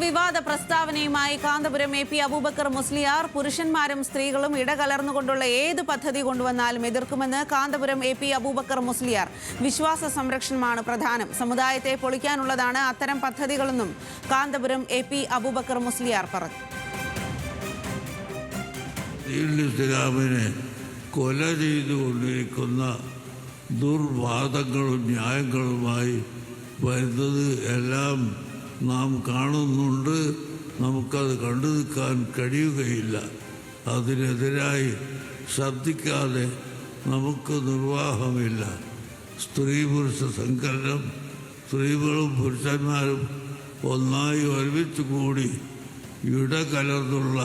വിവാദ പ്രസ്താവനയുമായി Kanthapuram A P Abubakar Musliyar പുരുഷന്മാരും സ്ത്രീകളും ഇടകലർന്നുകൊണ്ടുള്ള ഏത് പദ്ധതി കൊണ്ടുവന്നാലും എതിർക്കുമെന്ന് കാന്തപുരം എ പി അബൂബക്കർ മുസ്ലിയാർ. വിശ്വാസ സംരക്ഷണമാണ് പ്രധാനം, സമുദായത്തെ പൊളിക്കാനുള്ളതാണ് അത്തരം പദ്ധതികളെന്നും കാന്തപുരം എ പി അബൂബക്കർ മുസ്ലിയാർ പറഞ്ഞു. ഇസ്ലാമിനെ കൊല ചെയ്തുകൊണ്ടിരിക്കുന്ന ദുർവാദങ്ങളും ന്യായങ്ങളുമായി വരുന്നത് എല്ലാം നാം കാണുന്നുണ്ട്. നമുക്കത് കണ്ടു നിൽക്കാൻ കഴിയുകയില്ല. അതിനെതിരായി ശ്രദ്ധിക്കാതെ നമുക്ക് നിർവാഹമില്ല. സ്ത്രീ പുരുഷ സങ്കലനം, സ്ത്രീകളും പുരുഷന്മാരും ഒന്നായി ഒരുമിച്ച് കൂടി ഇടകലർന്നുള്ള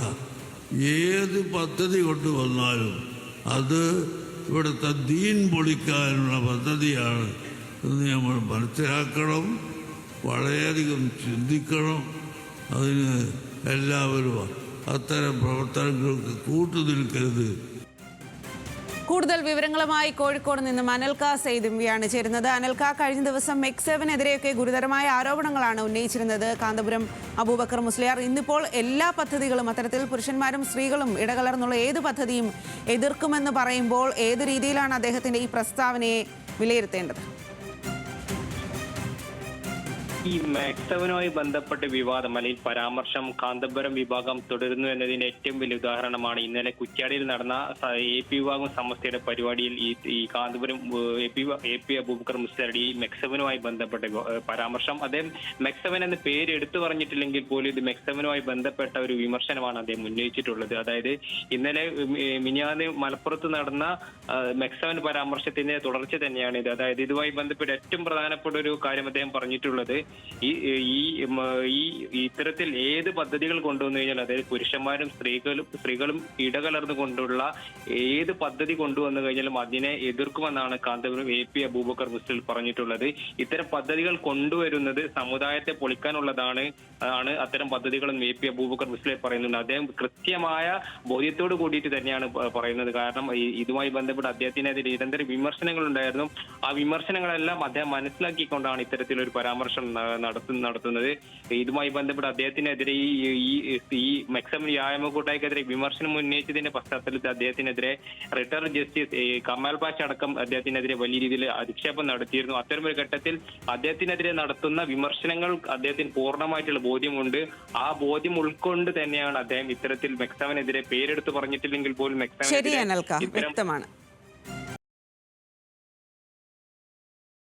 ഏത് പദ്ധതി കൊണ്ടുവന്നാലും അത് ഇവിടുത്തെ ദീൻ പൊളിക്കാനുള്ള പദ്ധതിയാണ് എന്ന് നമ്മൾ മനസ്സിലാക്കണം. വളരെയധികം ചിന്തിക്കണം. അതിന് എല്ലാവരും അത്തരം പ്രവർത്തനങ്ങൾക്ക് കൂട്ടുനിൽക്കരുത്. കൂടുതൽ വിവരങ്ങളുമായി കോഴിക്കോട് നിന്നും അനൽക സെയ്ദുംവിയാണ് ചേരുന്നത്. അനൽക, കഴിഞ്ഞ ദിവസം മെക്സെവനെതിരെയൊക്കെ ഗുരുതരമായ ആരോപണങ്ങളാണ് ഉന്നയിച്ചിരുന്നത് കാന്തപുരം അബൂബക്കർ മുസ്ലിയാർ. ഇന്നിപ്പോൾ എല്ലാ പദ്ധതികളും അത്തരത്തിൽ പുരുഷന്മാരും സ്ത്രീകളും ഇടകലർന്നുള്ള ഏത് പദ്ധതിയും എതിർക്കുമെന്ന് പറയുമ്പോൾ ഏത് രീതിയിലാണ് അദ്ദേഹത്തിന്റെ ഈ പ്രസ്താവനയെ വിലയിരുത്തേണ്ടത്? ഈ മെക്സവനുമായി ബന്ധപ്പെട്ട് വിവാദം അല്ലെങ്കിൽ പരാമർശം കാന്തപുരം വിഭാഗം തുടരുന്നു എന്നതിന്റെ ഏറ്റവും വലിയ ഉദാഹരണമാണ് ഇന്നലെ കുറ്റ്യാടിയിൽ നടന്ന എ പി വിഭാഗം സമസ്തയുടെ പരിപാടിയിൽ ഈ കാന്തപുരം എ പി അബൂബക്കർ മുസ്ലിയാരുടെ ഈ മെക്സവനുമായി ബന്ധപ്പെട്ട പരാമർശം. അദ്ദേഹം മെക്സവൻ എന്ന പേര് എടുത്തു പറഞ്ഞിട്ടില്ലെങ്കിൽ പോലും ഇത് മെക്സവനുമായി ബന്ധപ്പെട്ട ഒരു വിമർശനമാണ് അദ്ദേഹം ഉന്നയിച്ചിട്ടുള്ളത്. അതായത് ഇന്നലെ മിനിയാന്ന് മലപ്പുറത്ത് നടന്ന മെക്സവൻ പരാമർശത്തിന്റെ തുടർച്ച തന്നെയാണ് ഇത്. അതായത് ഇതുമായി ബന്ധപ്പെട്ട് ഏറ്റവും പ്രധാനപ്പെട്ട ഒരു കാര്യം അദ്ദേഹം പറഞ്ഞിട്ടുള്ളത് ഇത്തരത്തിൽ ഏത് പദ്ധതികൾ കൊണ്ടുവന്നു കഴിഞ്ഞാൽ, അതായത് പുരുഷന്മാരും സ്ത്രീകളും ഇടകലർന്നു കൊണ്ടുള്ള ഏത് പദ്ധതി കൊണ്ടുവന്നു കഴിഞ്ഞാലും അതിനെ എതിർക്കുമെന്നാണ് കാന്തപുരം എ പി അബൂബക്കർ മുസ്ലിയാർ പറഞ്ഞിട്ടുള്ളത്. ഇത്തരം പദ്ധതികൾ കൊണ്ടുവരുന്നത് സമുദായത്തെ പൊളിക്കാനുള്ളതാണ് അത്തരം പദ്ധതികളെന്ന് എ പി അബൂബക്കർ മുസ്ലിയാർ പറയുന്നുണ്ട്. അദ്ദേഹം കൃത്യമായ ബോധ്യത്തോട് കൂടിയിട്ട് തന്നെയാണ് പറയുന്നത്. കാരണം ഇതുമായി ബന്ധപ്പെട്ട് അദ്ദേഹത്തിനെതിരെ നിരന്തരം വിമർശനങ്ങൾ ഉണ്ടായിരുന്നു. ആ വിമർശനങ്ങളെല്ലാം അദ്ദേഹം മനസ്സിലാക്കിക്കൊണ്ടാണ് ഇത്തരത്തിലൊരു പരാമർശം നടത്തുന്നത്. ഇതുമായി ബന്ധപ്പെട്ട് അദ്ദേഹത്തിനെതിരെ ഈ മെക്സവൻ വ്യായാമ കൂട്ടായ്ക്കെതിരെ വിമർശനം ഉന്നയിച്ചതിന്റെ പശ്ചാത്തലത്തിൽ അദ്ദേഹത്തിനെതിരെ റിട്ടയർഡ് ജസ്റ്റിസ് കമാൽ പാഷ അടക്കം അദ്ദേഹത്തിനെതിരെ വലിയ രീതിയിൽ അധിക്ഷേപം നടത്തിയിരുന്നു. അത്തരമൊരു ഘട്ടത്തിൽ അദ്ദേഹത്തിനെതിരെ നടത്തുന്ന വിമർശനങ്ങൾ അദ്ദേഹത്തിന് പൂർണ്ണമായിട്ടുള്ള ബോധ്യമുണ്ട്. ആ ബോധ്യം ഉൾക്കൊണ്ട് തന്നെയാണ് അദ്ദേഹം ഇത്തരത്തിൽ മെക്സവനെതിരെ പേരെടുത്ത് പറഞ്ഞിട്ടില്ലെങ്കിൽ പോലും മെക്സവനെതിരെ